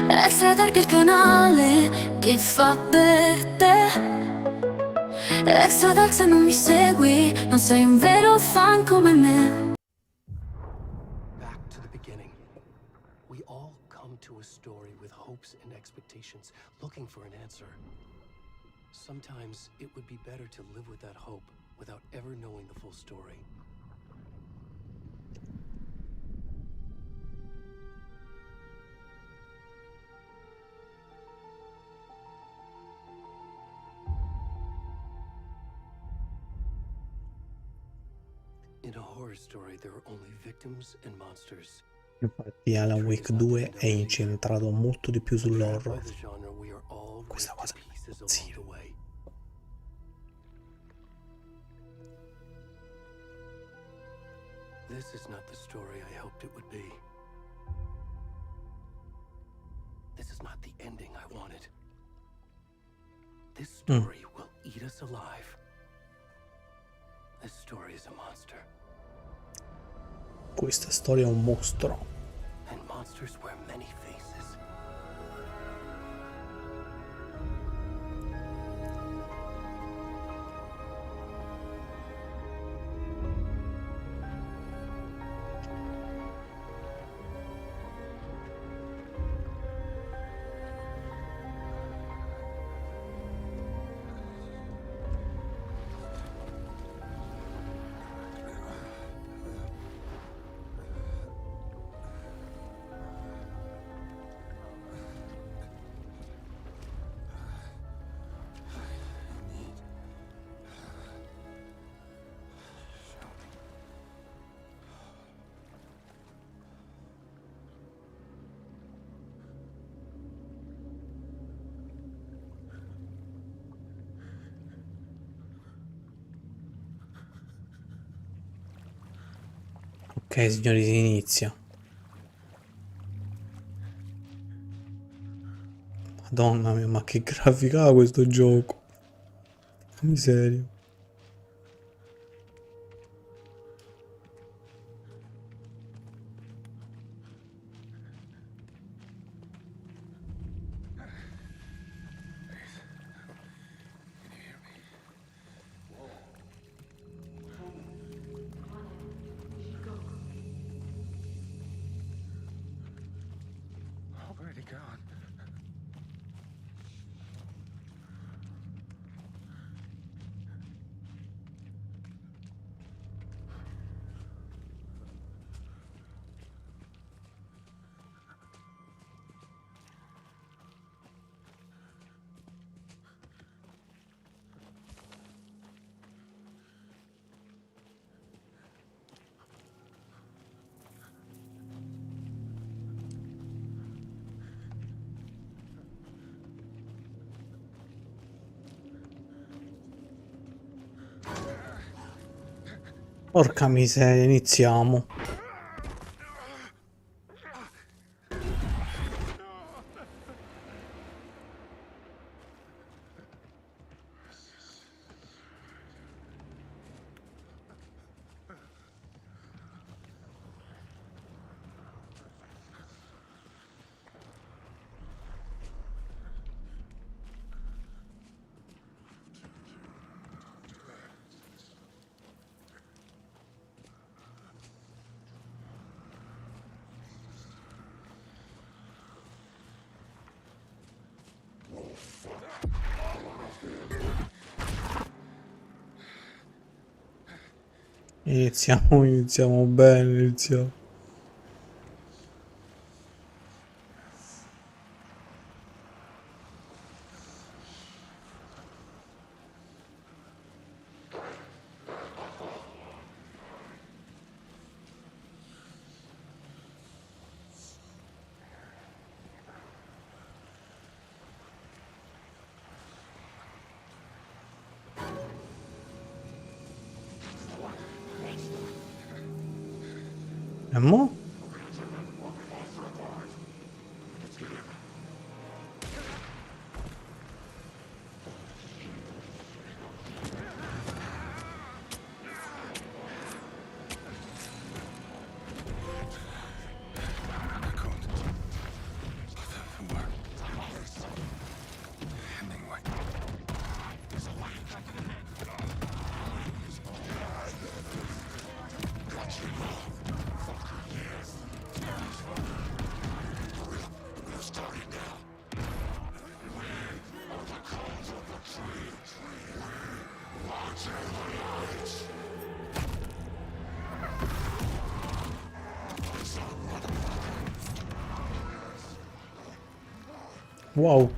Extra targa il canale che fa per te. Extra dark se non mi segui, non sei un vero fan come me. Back to the beginning. We all come to a story with hopes and expectations, looking for an answer. Sometimes it would be better to live with that hope without ever knowing the full story. In a horror story, there are only victims and monsters. Infatti Alan Wake 2 è incentrato molto di più sull'horror. Questa cosa mi fa impazzire. This is not the story I hoped it would be. This is not the ending I wanted. This story will eat us alive. This story is a monster. Questa storia è un mostro. And monsters wear many faces. Ok, signori, si inizia. Madonna mia, ma che grafica ha questo gioco. Miseria. Where'd he gone? Porca miseria, iniziamo. Iniziamo bene, iniziamo. E mo? Wow.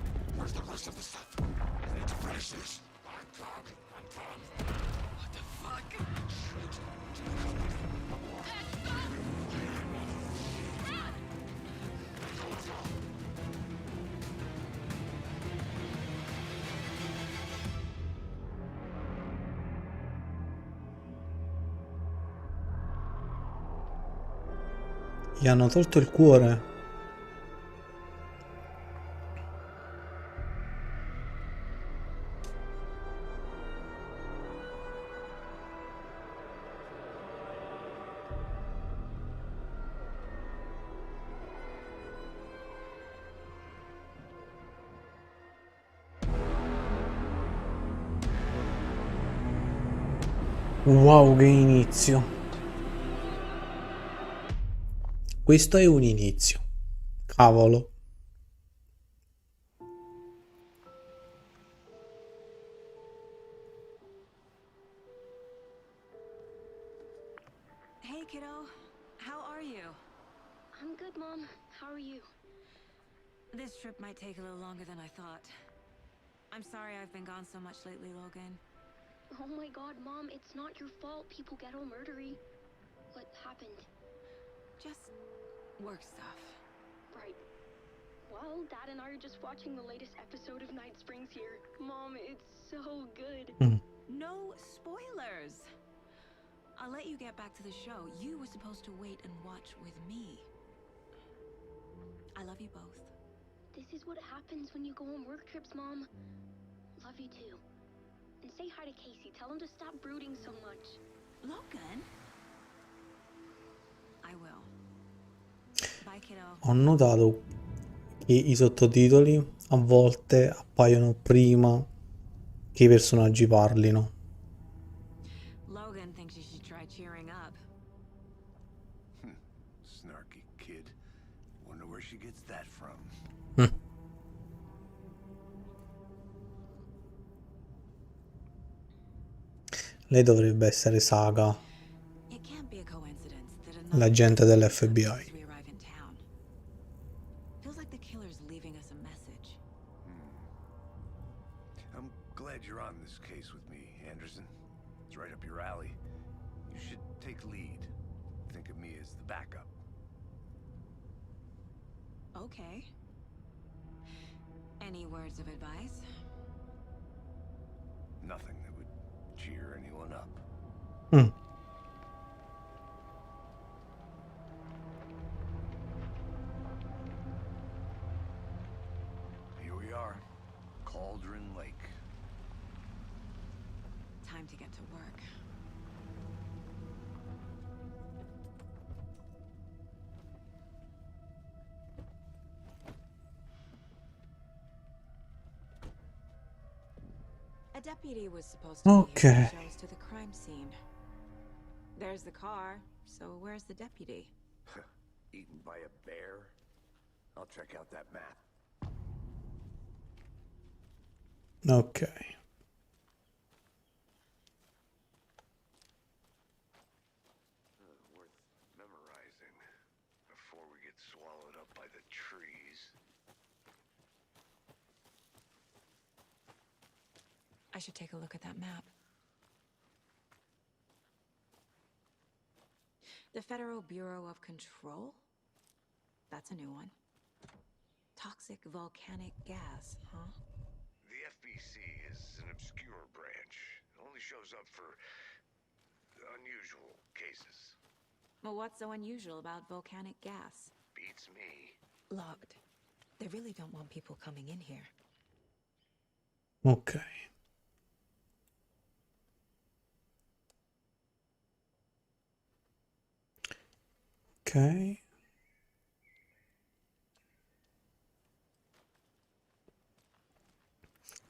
Gli hanno tolto il cuore. Wow, che inizio. Questo è un inizio. Cavolo. Hey, kiddo. How are you? I'm good, Mom. How are you? This trip might take a little longer than I thought. I'm sorry I've been gone so much lately, Logan. Oh my god, Mom, it's not your fault people get all murdery. What happened? Just work stuff. Right. Well, Dad and I are just watching the latest episode of Night Springs here. Mom, it's so good. No spoilers! I'll let you get back to the show. You were supposed to wait and watch with me. I love you both. This is what happens when you go on work trips, Mom. Love you too. And say hi to Casey. Tell him to stop brooding so much. Logan? I will. Bye, kiddo. Ho notato che i sottotitoli a volte appaiono prima che i personaggi parlino. Logan thinks you should try cheering up. Snarky kid. Wonder where she gets that from. Lei dovrebbe essere Saga, It can't be a coincidence that another l'agente as dell'FBI. we arrive in town. Feels like the killer's leaving us a message. I'm glad you're on this case with me, Anderson. It's right up your alley. You should take lead. Think of me as the backup. Okay. Any words of advice? Nothing that would cheer anyone up. Here we are. Cauldron Lake. Time to get to work. A deputy was supposed to be here to show us to the crime scene. There's the car, so where's the deputy? Eaten by a bear? I'll check out that map. Ok. Worth memorizing before we get swallowed up by the trees. I should take a look at that map. The Federal Bureau of Control? That's a new one. Toxic volcanic gas, huh? The FBC is an obscure branch. It only shows up for unusual cases. Well, what's so unusual about volcanic gas? Beats me. Logged. They really don't want people coming in here. Ok. Ok.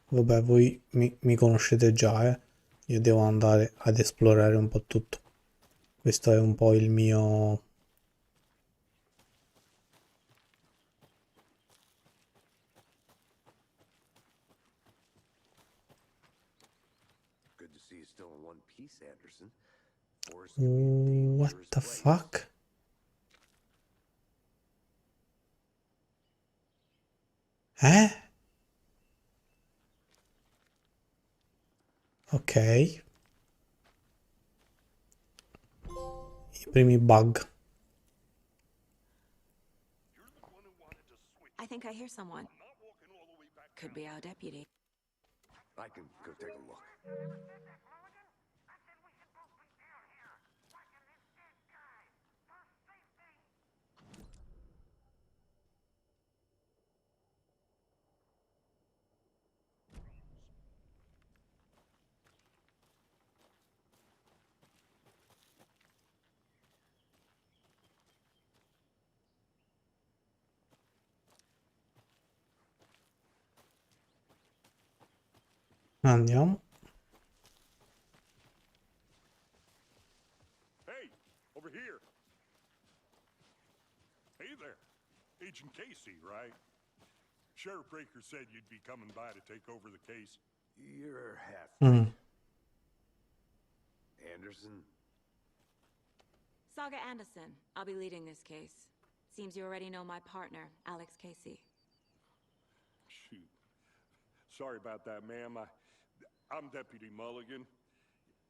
Vabbè, voi mi conoscete già, eh. Io devo andare ad esplorare un po' tutto. Questo è un po' il mio... Good to see you still in one piece, Anderson. Forest can be a What dangerous the place. fuck? Ok. I primi bug. I think I hear someone. Could be our deputy. I can go take a look. Andiamo. Hey, over here. Hey there. Agent Casey, right? Sheriff Breaker said you'd be coming by to take over the case. You're half Mm. Anderson. Saga Anderson. I'll be leading this case. Seems you already know my partner, Alex Casey. Shoot. Sorry about that, ma'am. I'm Deputy Mulligan.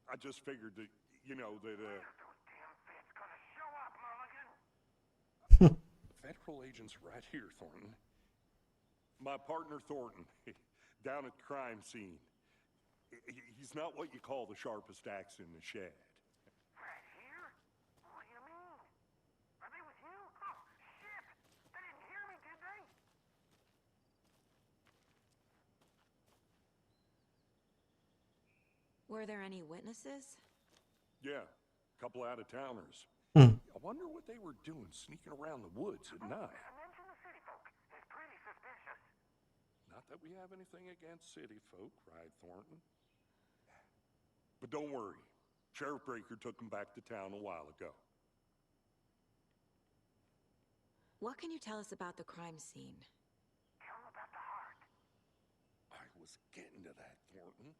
I just figured that, Federal agents right here, Thornton. My partner, Thornton, down at the crime scene. He's not what you call the sharpest axe in the shed. Right here? What do you mean? Are they with you? Oh, shit! They didn't hear me, did they? Were there any witnesses? Yeah, a couple out-of-towners. Mm. I wonder what they were doing sneaking around the woods at night. Mention the city folk. It's pretty suspicious. Not that we have anything against city folk, right, Thornton? But don't worry. Sheriff Breaker took them back to town a while ago. What can you tell us about the crime scene? Tell them about the heart. I was getting to that, Thornton.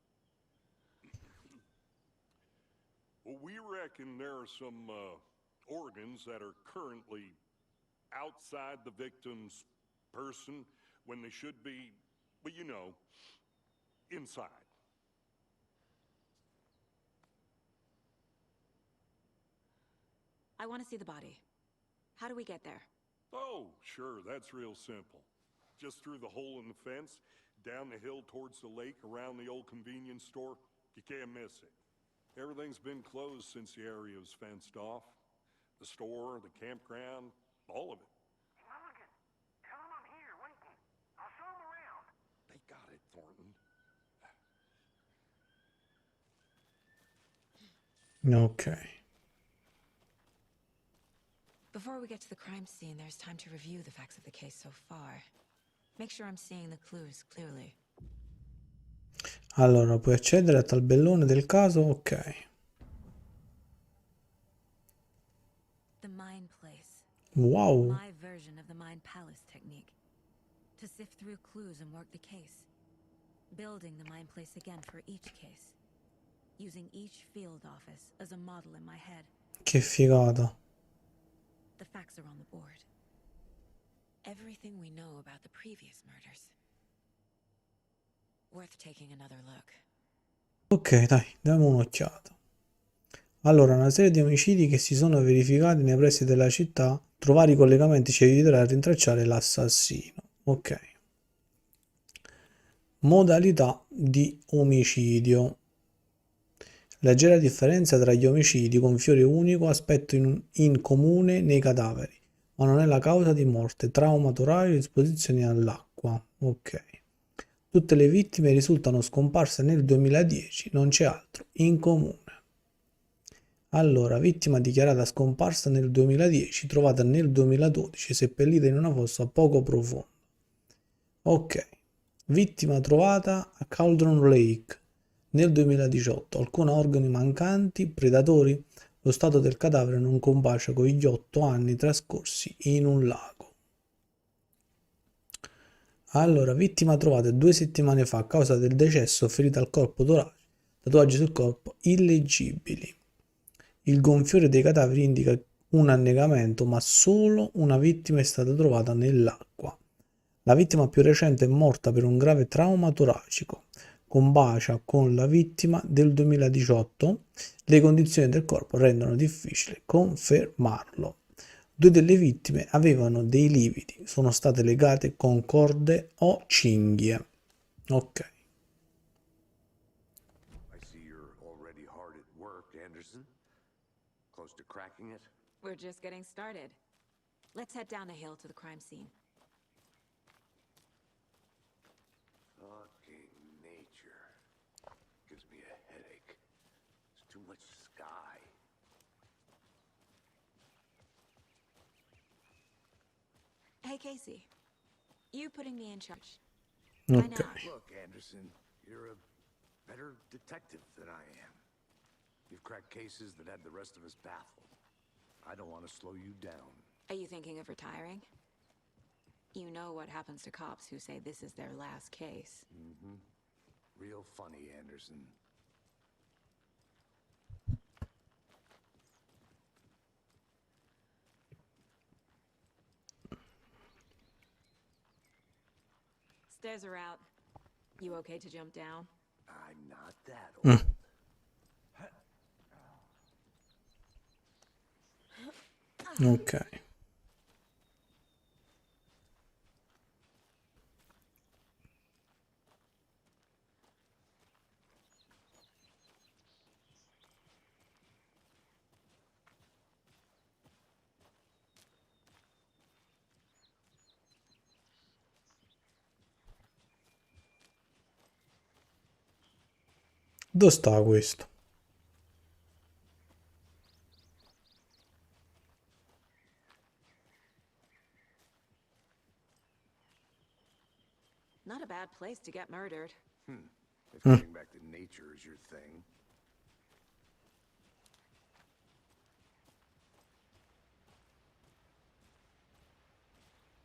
Well, we reckon there are some organs that are currently outside the victim's person when they should be, well, inside. I want to see the body. How do we get there? Oh, sure, that's real simple. Just through the hole in the fence, down the hill towards the lake, around the old convenience store. You can't miss it. Everything's been closed since the area was fenced off. The store, the campground, all of it. Mulligan, tell them I'm here waiting. I'll show them around. They got it, Thornton. Ok. Before we get to the crime scene, there's time to review the facts of the case so far. Make sure I'm seeing the clues clearly. Allora, puoi accedere al tabellone del caso? Ok. The Mind Place. Wow. My version of the Mind Palace technique. To sift through clues and work the case. Building the Mind Place again for each case. Using each field office as a model in my head. Che figata. The facts are on the board. Everything we know about the previous murders. Worth taking another look. Ok, dai, diamo un'occhiata. Allora, una serie di omicidi che si sono verificati nei pressi della città, trovare i collegamenti ci aiuterà a rintracciare l'assassino. Ok. Modalità di omicidio. Leggera differenza tra gli omicidi con fiore unico, aspetto in comune nei cadaveri, ma non è la causa di morte, trauma torace, esposizione all'acqua. Ok. Tutte le vittime risultano scomparse nel 2010, non c'è altro in comune. Allora, vittima dichiarata scomparsa nel 2010, trovata nel 2012, seppellita in una fossa poco profonda. Ok. Vittima trovata a Cauldron Lake nel 2018, alcuni organi mancanti, predatori, lo stato del cadavere non combacia con gli 8 anni trascorsi in un lago. Allora, vittima trovata 2 settimane fa a causa del decesso, ferita al corpo torace, tatuaggi sul corpo illeggibili. Il gonfiore dei cadaveri indica un annegamento, ma solo una vittima è stata trovata nell'acqua. La vittima più recente è morta per un grave trauma toracico. Combacia con la vittima del 2018. Le condizioni del corpo rendono difficile confermarlo. 2 delle vittime avevano dei lividi, sono state legate con corde o cinghie. Ok. I see you're already hard at work, Anderson. Close to cracking it? We're just getting started. Let's head down the hill to the crime scene. Fucking nature. Gives me a headache. There's too much sky. Hey, Casey. You putting me in charge. Ok. Look, Anderson, you're a better detective than I am. You've cracked cases that had the rest of us baffled. I don't want to slow you down. Are you thinking of retiring? You know what happens to cops who say this is their last case. Mm-hmm. Real funny, Anderson. Stairs are out. You okay to jump down? I'm not that old. Ok. Dove sta questo? Not a bad place to get murdered. If getting back to nature is your thing.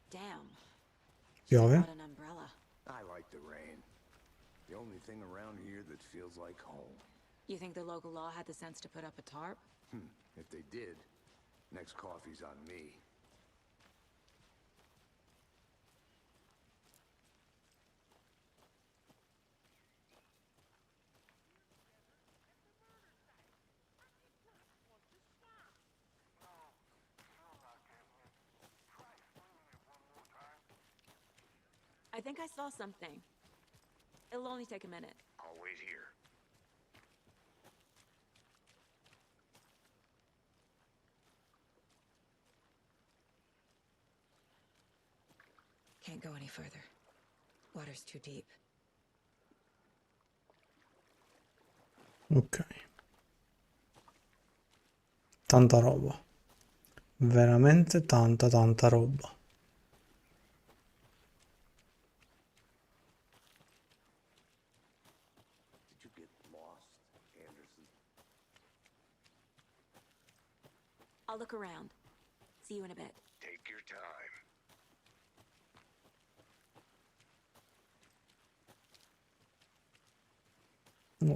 Damn. Piove? Brought an umbrella. I like the rain. The only thing around here that feels like home. You think the local law had the sense to put up a tarp? If they did, next coffee's on me. I think I saw something. It'll only take a minute. I'll wait here. Can't go any further. Water's too deep. Ok. Tanta roba. Veramente tanta roba. Did you get lost, Anderson? I'll look around. See you in a bit. Take your time.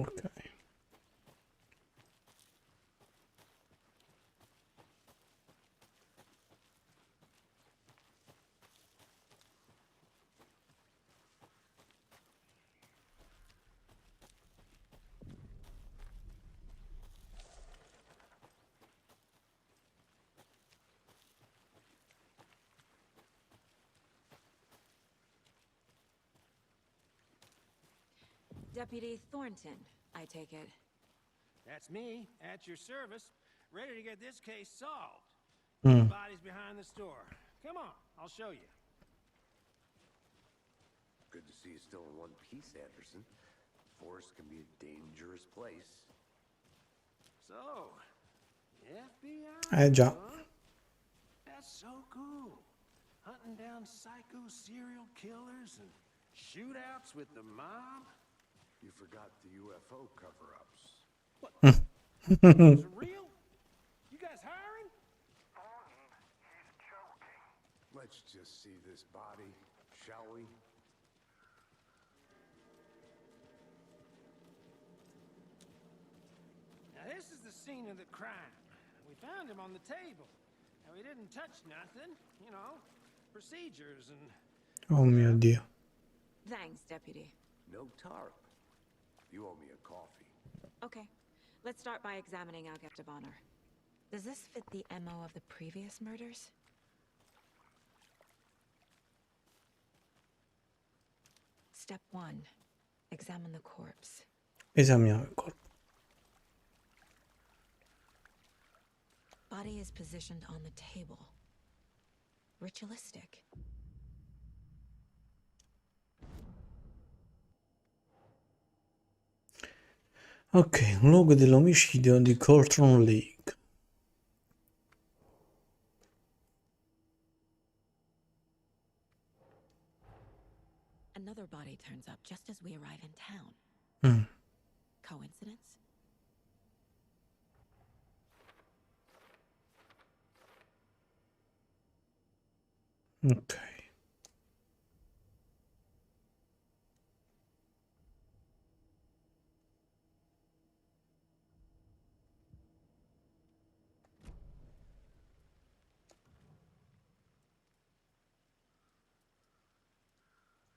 Ok. Deputy Thornton, I take it. That's me, at your service, ready to get this case solved. Mm. The body's behind the store. Come on, I'll show you. Good to see you still in one piece, Anderson. Forest can be a dangerous place. So, FBI? Già. huh? That's so cool. Hunting down psycho serial killers and shootouts with the mob. You forgot the UFO cover-ups. Is it real? You guys hiring? He's joking. Let's just see this body, shall we? Now this is the scene of the crime. We found him on the table. And we didn't touch nothing, you know, procedures and Oh mio Dio. Thanks, Deputy. No tarp. You owe me a coffee. Okay, let's start by examining our guest of honor. Does this fit the MO of the previous murders? Step 1. Examine the corpse. Esaminiamo il corpo. Body is positioned on the table. Ritualistic. Ok, luogo dell'omicidio di Courtroom Lake. Another body turns up just as we arrive in town. Mm, Coincidence? ok.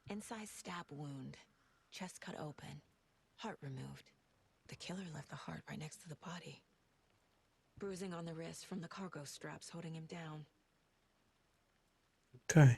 Incise stab wound. Chest cut open. Heart removed. The killer left the heart right next to the body. Bruising on the wrist from the cargo straps holding him down. Ok.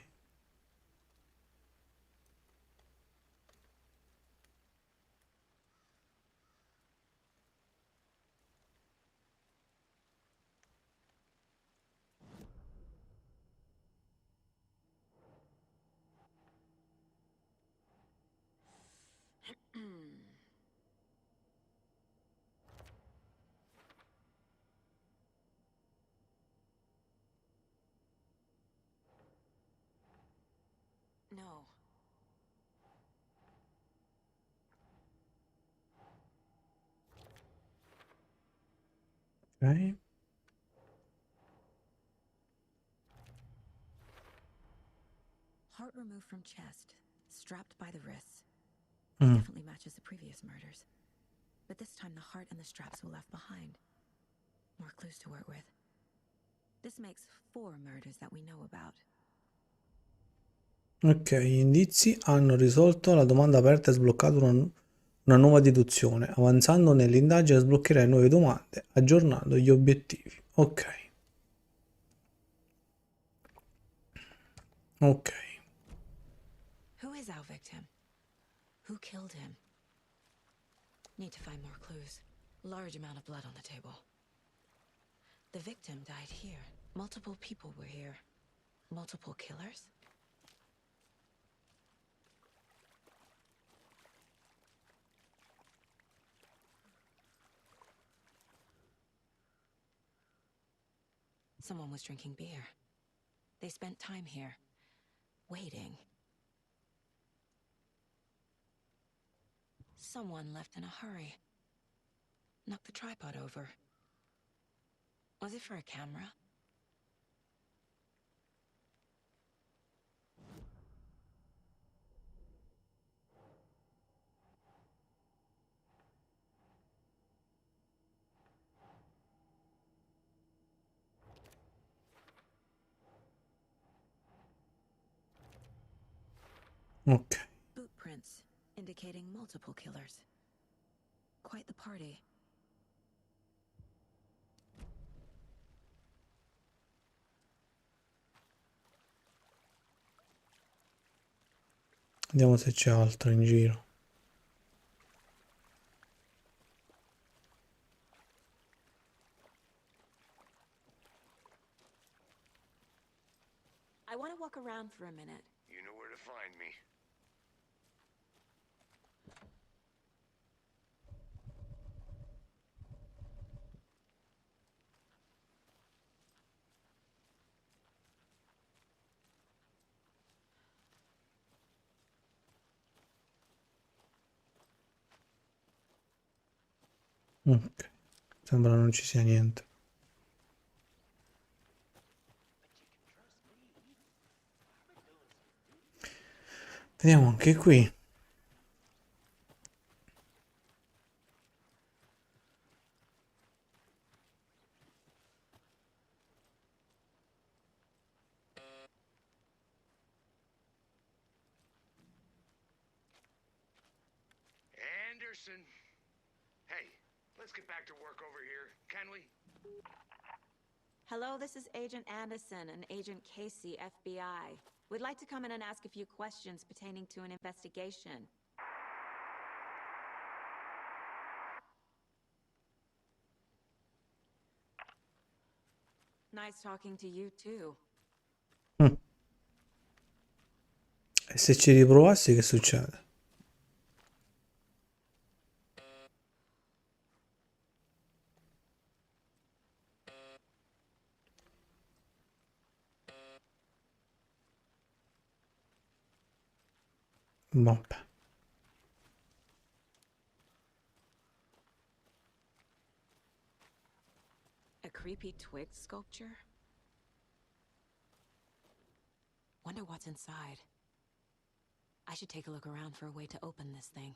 No. Ok. Heart removed from chest. Strapped by the wrists. Mm, Definitely matches the previous murders. But this time the heart and the straps were left behind. More clues to work with. This makes 4 murders that we know about. ok, gli indizi hanno risolto la domanda aperta e sbloccato una nuova deduzione. Avanzando nell'indagine sbloccherai nuove domande, aggiornando gli obiettivi. Ok. Ok. Who is our victim? Who killed him? Need to find more clues. Large amount of blood on the table. The victim died here. Multiple people were here. Multiple killers? Someone was drinking beer. They spent time here, waiting. Someone left in a hurry. Knocked the tripod over. Was it for a camera? Ok. Boot prints, indicating multiple killers. Quite the party. Vediamo se c'è altro in giro. I want to walk around for a minute. You know where to find me. Ok. Sembra non ci sia niente. Vediamo anche qui. Anderson. Hey, let's get back to work over here, can we? Hello, this is Agent Anderson and Agent Casey, FBI. We'd like to come in and ask a few questions pertaining to an investigation. Nice talking to you, too. E se ci riprovassi che succede? Vabbè. A creepy twig sculpture? Wonder what's inside. I should take a look around for a way to open this thing.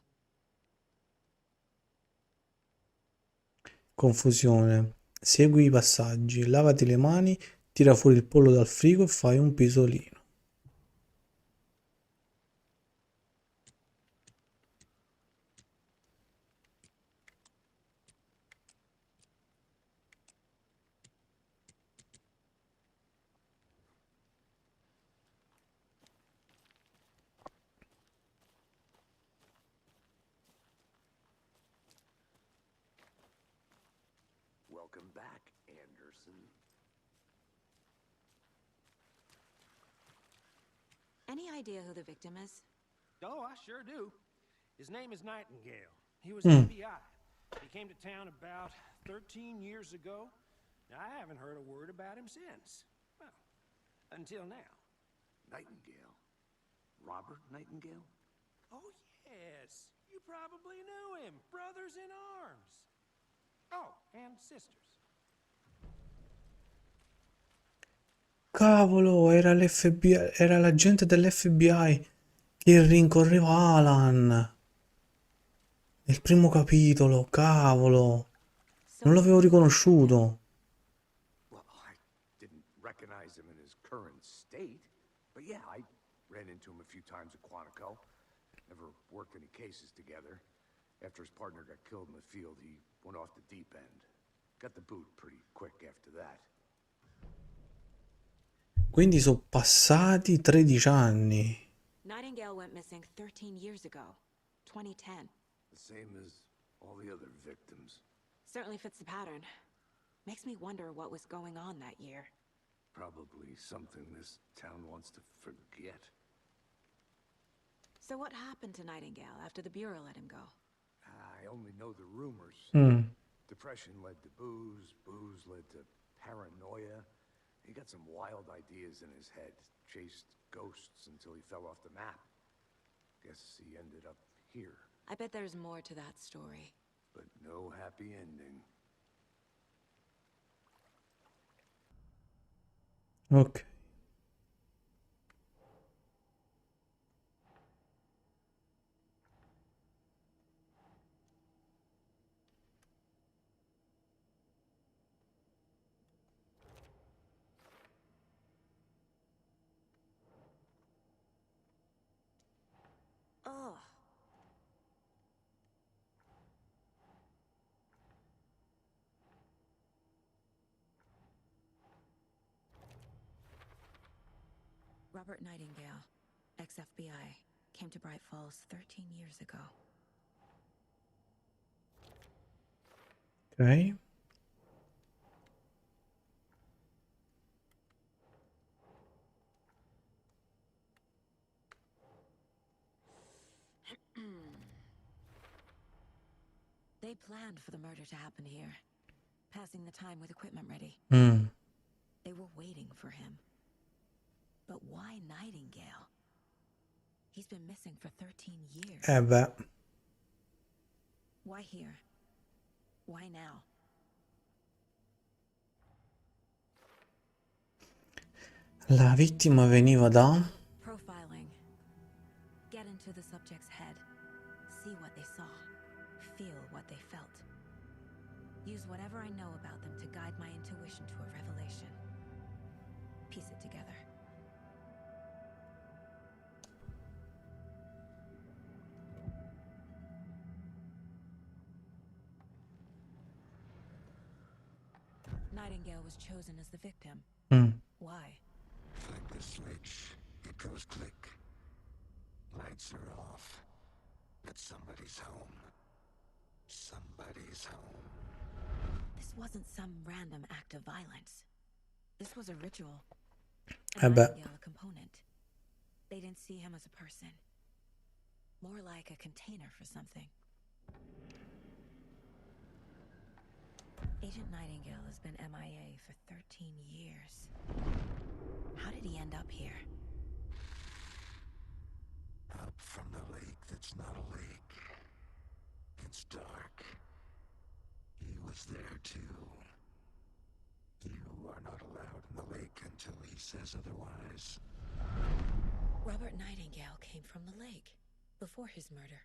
Confusione. Segui i passaggi. Lavati le mani, tira fuori il pollo dal frigo e fai un pisolino. Welcome back, Anderson. Any idea who the victim is? Oh, I sure do. His name is Nightingale. He was FBI. He came to town about 13 years ago. I haven't heard a word about him since. Well, until now. Nightingale? Robert Nightingale? Oh, yes. You probably knew him. Brothers in arms. Oh, and sisters. Cavolo, era l'FBI, era l'agente dell'FBI che rincorreva Alan nel primo capitolo, cavolo. Non l'avevo riconosciuto. Well, I didn't recognize him in his current state. But yeah, I ran into him a few times at Quantico. Never worked any cases together. After his partner got killed in the field, he went off the deep end. Got the boot pretty quick after that. Quindi sono passati 13 anni. Nightingale went missing 13 years ago, 2010. The same as all the other victims. Certainly fits the pattern. Makes me wonder what was going on that year. Probably something this town wants to forget. So what happened to Nightingale after the Bureau let him go? I only know the rumors. Depression led to booze, booze led to paranoia. He got some wild ideas in his head, chased ghosts until he fell off the map. Guess he ended up here, I bet there's more to that story. but no happy ending. Ok. Ugh. Robert Nightingale, ex-FBI, came to Bright Falls 13 years ago. Ok. They planned for the murder to happen here, passing the time with equipment ready. They were waiting for him. But why Nightingale? He's been missing for 13 years. Beh. Why here? Why now? La vittima veniva da... Profiling. Get into the subject's head. See what they saw. Feel what they felt. Use whatever I know about them to guide my intuition to a revelation. Piece it together. Nightingale was chosen as the victim. Why? Flick the switch, it goes click. Lights are off. But somebody's home. Somebody's home. This wasn't some random act of violence. This was a ritual. Eh A beh. Nightingale a component. They didn't see him as a person. More like a container for something. Agent Nightingale has been MIA for 13 years. How did he end up here? Up from the lake that's not a lake. It's dark. He was there too. You are not allowed in the lake until he says otherwise. Robert Nightingale came from the lake before his murder.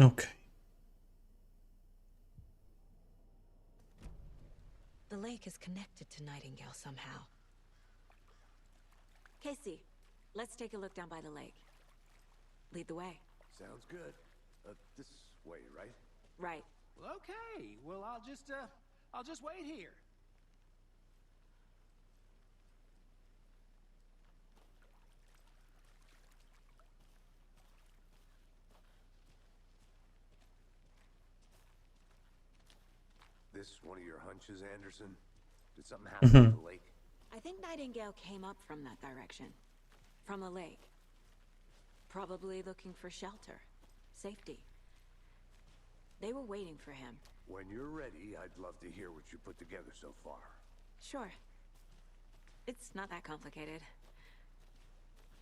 Ok. The lake is connected to Nightingale somehow. Casey, let's take a look down by the lake. Lead the way. Sounds good. This way, right? Right. Well, okay. Well, I'll just wait here. This one of your hunches, Anderson? Did something happen at the lake? I think Nightingale came up from that direction. From the lake. Probably looking for shelter. Safety. They were waiting for him. When you're ready, I'd love to hear what you put together so far. Sure. It's not that complicated.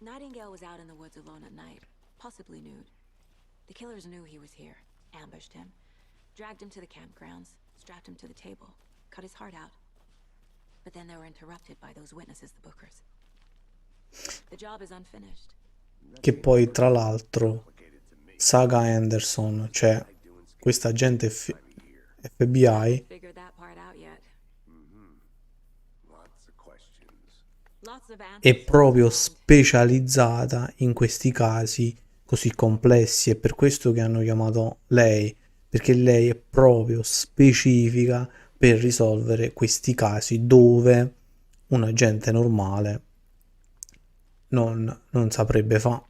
Nightingale was out in the woods alone at night, possibly nude. The killers knew he was here, ambushed him, dragged him to the campgrounds, strapped him to the table, cut his heart out. But then they were interrupted by those witnesses, the Bookers. The job is unfinished. Che poi, tra l'altro, Saga Anderson, cioè questa agente FBI, Figured that part out yet. Lots of questions. Lots of è answers. proprio specializzata in questi casi così complessi. È per questo che hanno chiamato lei, perché lei è proprio specifica per risolvere questi casi dove un agente normale non saprebbe fare.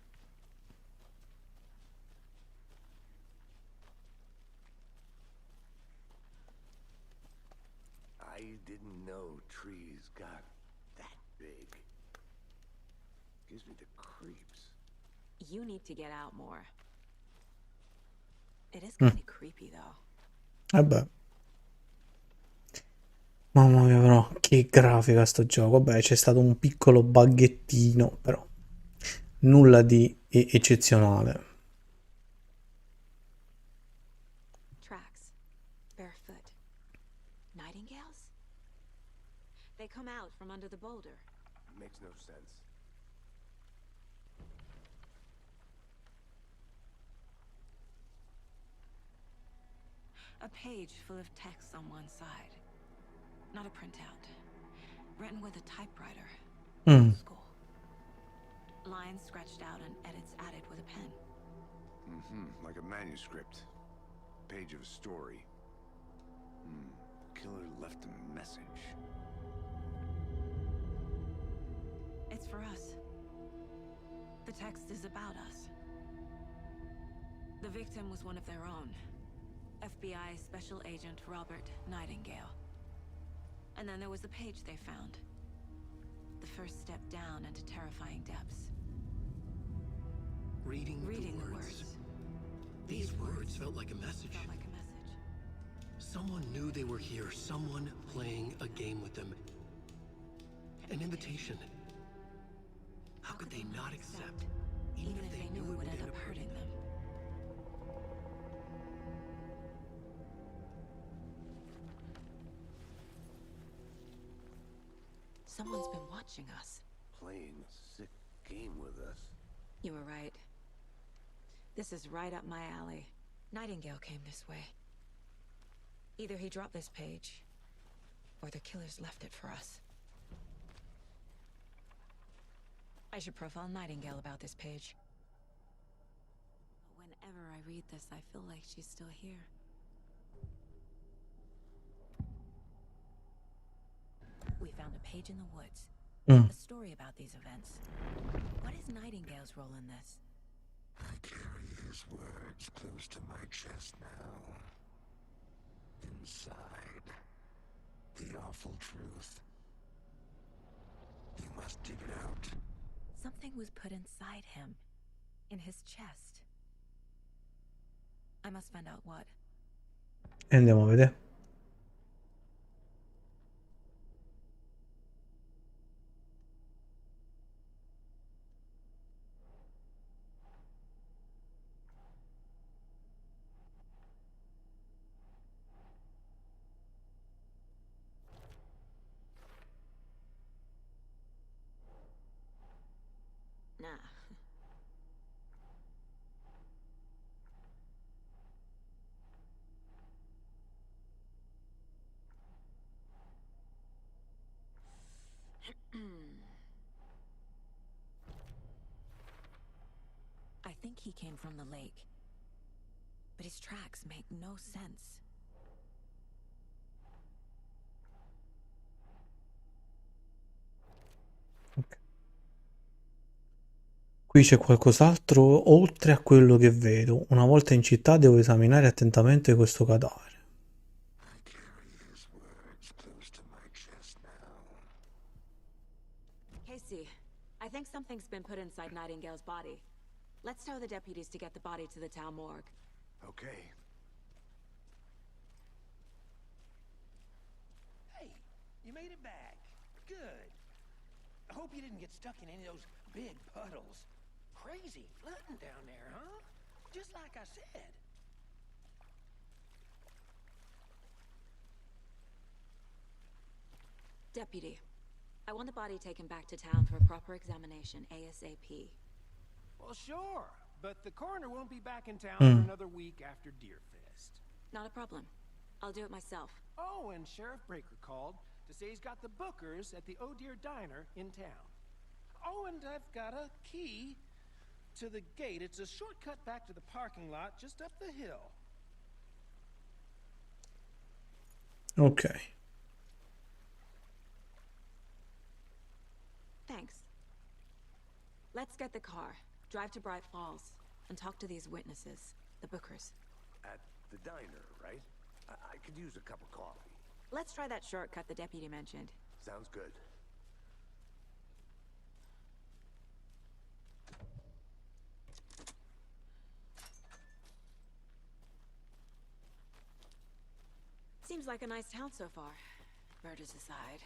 I didn't know trees got that big. Gives me the creeps. You need to get out more. It is kind of creepy, though. Vabbè. Mamma mia, però, che grafica sto gioco. Vabbè, c'è stato un piccolo buggettino, però nulla di eccezionale. Tracks. Barefoot. Nightingales? They come out from under the boulder. Makes no sense. A page full of text on one side. Not a printout. Written with a typewriter. Mm. School. Lines scratched out and edits added with a pen. Like a manuscript. Page of a story. Killer left a message. It's for us. The text is about us. The victim was one of their own. FBI Special Agent Robert Nightingale. And then there was the page they found. The first step down into terrifying depths. Reading the words. These words felt like a message. Felt like a message. Someone knew they were here, someone playing a game with them. An invitation. How could they not accept, even if they knew it would end up hurting them? Someone's been watching us. Playing a sick game with us. You were right. This is right up my alley. Nightingale came this way. Either he dropped this page, Or the killers left it for us. I should profile Nightingale about this page. Whenever I read this, I feel like she's still here. We found a page in the woods. A story about these events. What is Nightingale's role in this? I carry his words close to my chest now. Inside, the awful truth. You must dig it out. Something was put inside him. In his chest. I must find out what. E andiamo a vedere. Nah. I think he came from the lake. But his tracks make no sense. Qui c'è qualcos'altro oltre a quello che vedo. Una volta in città devo esaminare attentamente questo cadavere. I carry his words close to my chest now. Casey, I think something's been put inside Nightingale's body. Let's tell the deputies to get the body to the town morgue. Okay. Hey, you made it back. Good. I hope you didn't get stuck in any of those big puddles. Crazy flooding down there, huh? Just like I said. Deputy, I want the body taken back to town for a proper examination, ASAP. Well, sure, but the coroner won't be back in town for another week after Deerfest. Not a problem. I'll do it myself. Oh, and Sheriff Breaker called to say he's got the bookers at the Oh Dear Diner in town. Oh, and I've got a key to the gate. It's a shortcut back to the parking lot just up the hill. Ok. Thanks. Let's get the car, drive to Bright Falls, and talk to these witnesses, the bookers. At the diner, right? I could use a cup of coffee. Let's try that shortcut the deputy mentioned. Sounds good. Seems like a nice town so far. Murders aside.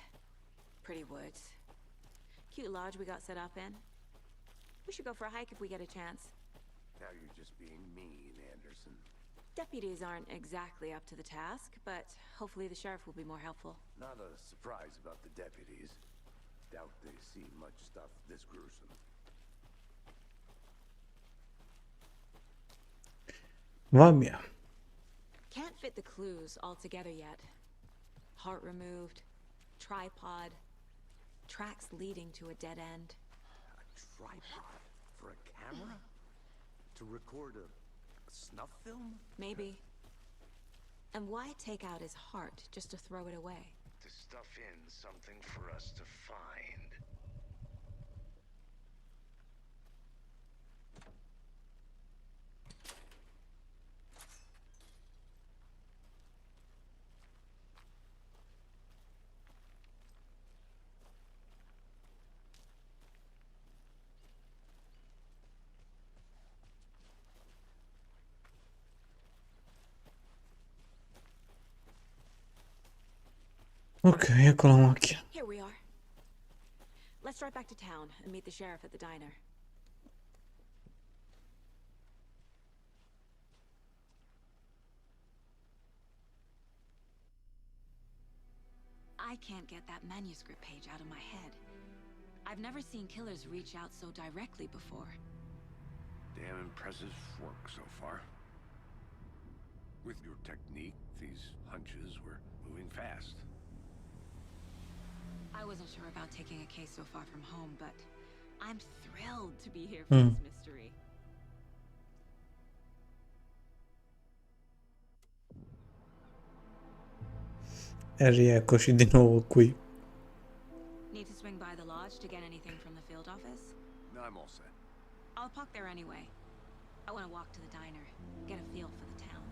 Pretty woods. Cute lodge we got set up in. We should go for a hike if we get a chance. Now you're just being mean, Anderson. Deputies aren't exactly up to the task, but hopefully the sheriff will be more helpful. Not a surprise about the deputies. Doubt they've seen much stuff this gruesome. Va bene. Can't fit the clues all together yet. Heart removed, tripod, tracks leading to a dead end. A tripod? For a camera? To record a snuff film? Maybe. And why take out his heart just to throw it away? To stuff in something for us to find. Ok, ecco la macchina. Here we are. Let's drive back to town and meet the sheriff at the diner. I can't get that manuscript page out of my head. I've never seen killers reach out so directly before. Damn impressive work so far. With your technique, these hunches were moving fast. I wasn't sure about taking a case so far from home, but I'm thrilled to be here for this mystery. E rieccoci di nuovo qui. Need to swing by the lodge to get anything from the field office? No, I'm all set. I'll park there anyway. I want to walk to the diner, get a feel for the town.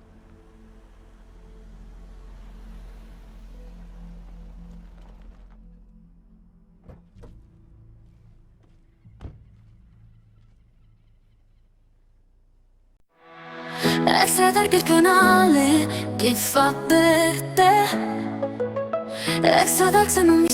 Extra target canale che fa per te. Extra dark se non mi